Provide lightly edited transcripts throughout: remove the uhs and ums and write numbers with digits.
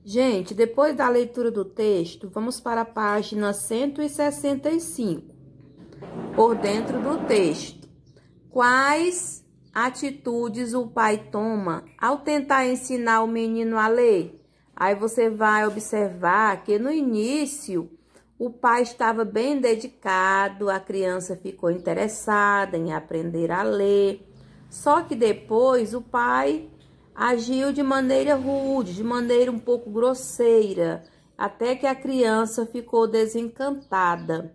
Gente, depois da leitura do texto, vamos para a página 165. Por dentro do texto, quais atitudes o pai toma ao tentar ensinar o menino a ler? Aí você vai observar que no início o pai estava bem dedicado, a criança ficou interessada em aprender a ler. Só que depois o pai agiu de maneira rude, de maneira um pouco grosseira, até que a criança ficou desencantada.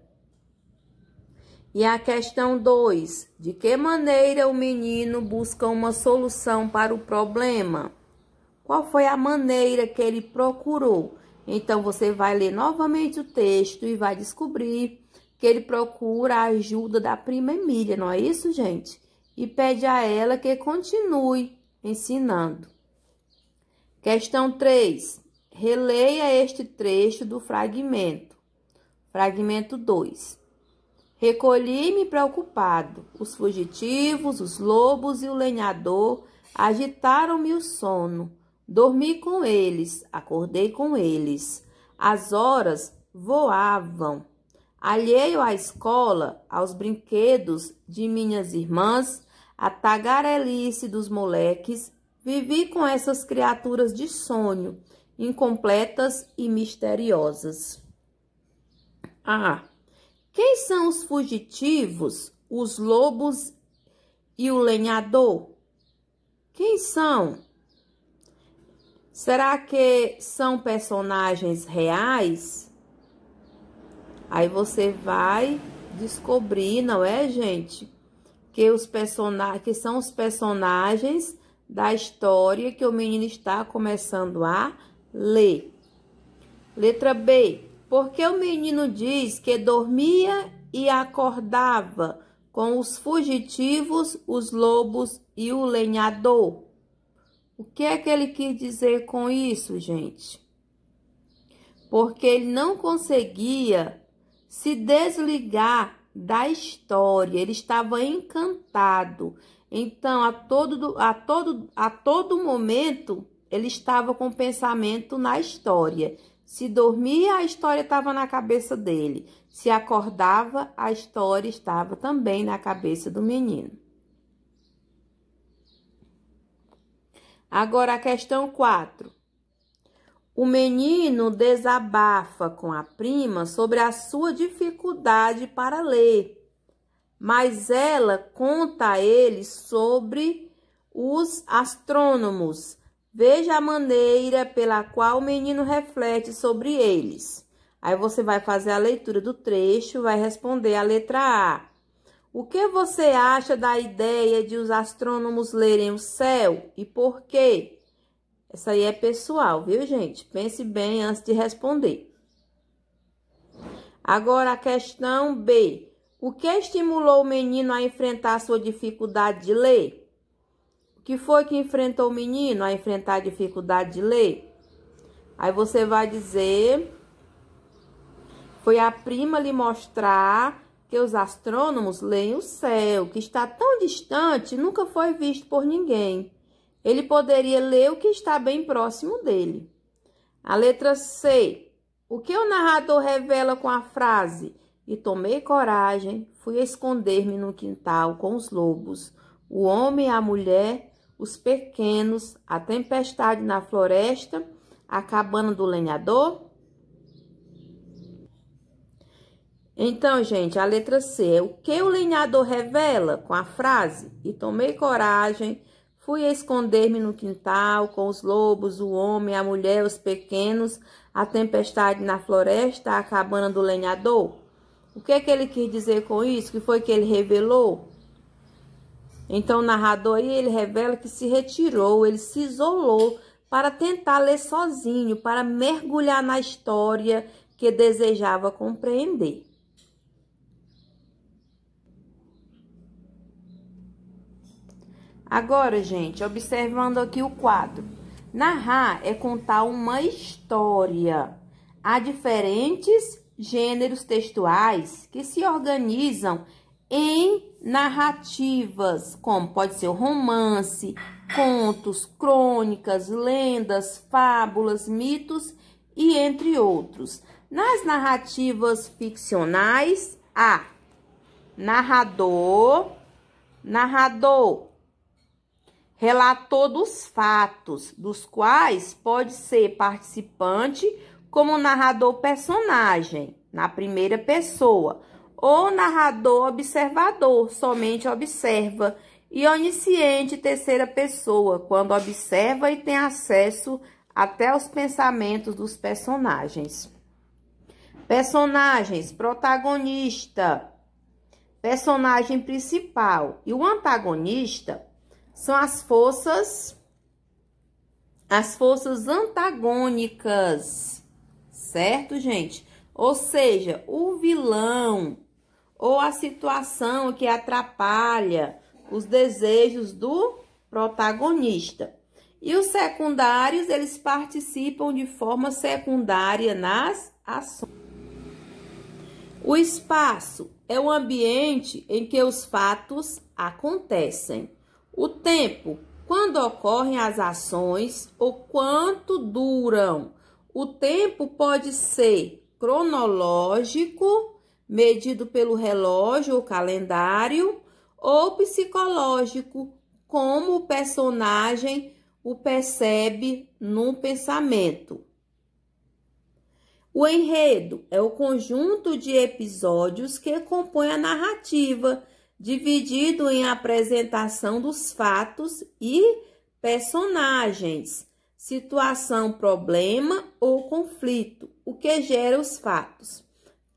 E a questão 2, de que maneira o menino busca uma solução para o problema? Qual foi a maneira que ele procurou? Então, você vai ler novamente o texto e vai descobrir que ele procura a ajuda da prima Emília, não é isso, gente? E pede a ela que continue ensinando. Questão 3. Releia este trecho do fragmento. Fragmento 2. Recolhi-me preocupado. Os fugitivos, os lobos e o lenhador agitaram-me o sono. Dormi com eles, acordei com eles. As horas voavam. Alheio à escola, aos brinquedos de minhas irmãs, a tagarelice dos moleques, vivi com essas criaturas de sonho, incompletas e misteriosas. Quem são os fugitivos, os lobos e o lenhador? Quem são? Será que são personagens reais? Aí você vai descobrir, não é, gente? Que são os personagens da história que o menino está começando a ler. Letra B. Porque o menino diz que dormia e acordava com os fugitivos, os lobos e o lenhador. O que é que ele quis dizer com isso, gente? Porque ele não conseguia se desligar da história, ele estava encantado. Então, a todo momento, ele estava com o pensamento na história. Se dormia, a história estava na cabeça dele. Se acordava, a história estava também na cabeça do menino. Agora, a questão 4. O menino desabafa com a prima sobre a sua dificuldade para ler, mas ela conta a ele sobre os astrônomos. Veja a maneira pela qual o menino reflete sobre eles. Aí você vai fazer a leitura do trecho, vai responder a letra A. O que você acha da ideia de os astrônomos lerem o céu e por quê? Essa aí é pessoal, viu, gente? Pense bem antes de responder. Agora a questão B. O que estimulou o menino a enfrentar sua dificuldade de ler? O que foi que enfrentou o menino a enfrentar a dificuldade de ler? Aí você vai dizer: foi a prima lhe mostrar que os astrônomos leem o céu, que está tão distante, nunca foi visto por ninguém. Ele poderia ler o que está bem próximo dele. A letra C. O que o narrador revela com a frase: e tomei coragem, fui esconder-me no quintal com os lobos, o homem, a mulher, os pequenos, a tempestade na floresta, a cabana do lenhador? Então, gente, a letra C é o que o lenhador revela com a frase: e tomei coragem, fui esconder-me no quintal com os lobos, o homem, a mulher, os pequenos, a tempestade na floresta, a cabana do lenhador. O que é que ele quis dizer com isso? O que foi que ele revelou? Então, o narrador aí, ele revela que se retirou, ele se isolou para tentar ler sozinho, para mergulhar na história que desejava compreender. Agora, gente, observando aqui o quadro. Narrar é contar uma história. Há diferentes gêneros textuais que se organizam em narrativas, como pode ser o romance, contos, crônicas, lendas, fábulas, mitos e entre outros. Nas narrativas ficcionais, há narrador, relator dos fatos, dos quais pode ser participante como narrador personagem, na primeira pessoa, ou narrador observador, somente observa, e onisciente, terceira pessoa, quando observa e tem acesso até aos pensamentos dos personagens. Personagens, protagonista, personagem principal e o antagonista são as forças antagônicas, certo, gente? Ou seja, o vilão ou a situação que atrapalha os desejos do protagonista. E os secundários, eles participam de forma secundária nas ações. O espaço é o ambiente em que os fatos acontecem. O tempo, quando ocorrem as ações ou quanto duram. O tempo pode ser cronológico, medido pelo relógio ou calendário, ou psicológico, como o personagem o percebe no pensamento. O enredo é o conjunto de episódios que compõe a narrativa, dividido em apresentação dos fatos e personagens, situação, problema ou conflito, o que gera os fatos.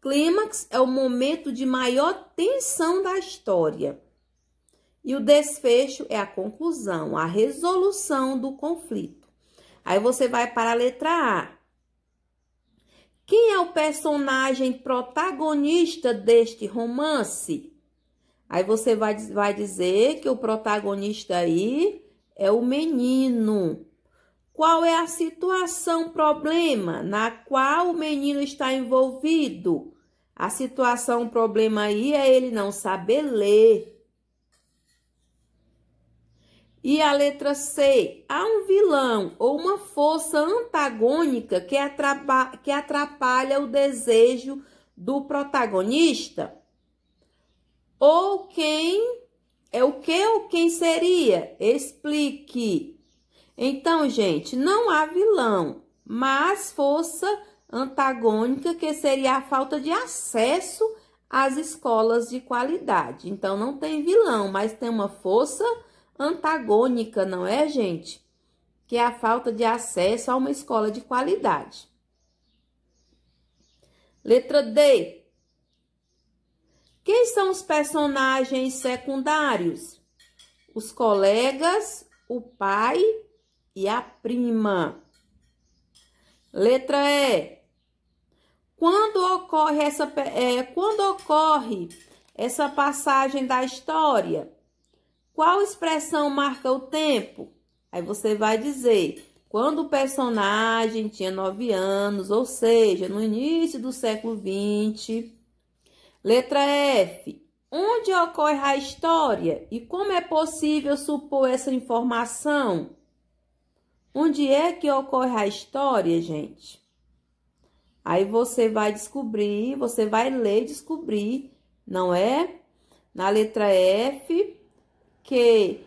Clímax é o momento de maior tensão da história. E o desfecho é a conclusão, a resolução do conflito. Aí você vai para a letra A. Quem é o personagem protagonista deste romance? Aí você vai dizer que o protagonista aí é o menino. Qual é a situação, problema na qual o menino está envolvido? A situação, problema aí é ele não saber ler. E a letra C, há um vilão ou uma força antagônica que atrapalha o desejo do protagonista? Ou quem é o que ou quem seria? Explique. Então, gente, não há vilão, mas força antagônica que seria a falta de acesso às escolas de qualidade. Então, não tem vilão, mas tem uma força antagônica, não é, gente? Que é a falta de acesso a uma escola de qualidade. Letra D. Quem são os personagens secundários? Os colegas, o pai e a prima. Letra E. Quando ocorre essa passagem da história? Qual expressão marca o tempo? Aí você vai dizer, quando o personagem tinha 9 anos, ou seja, no início do século XX. Letra F. Onde ocorre a história e como é possível supor essa informação? Onde é que ocorre a história, gente? Aí você vai descobrir, você vai ler e descobrir, não é? Na letra F, que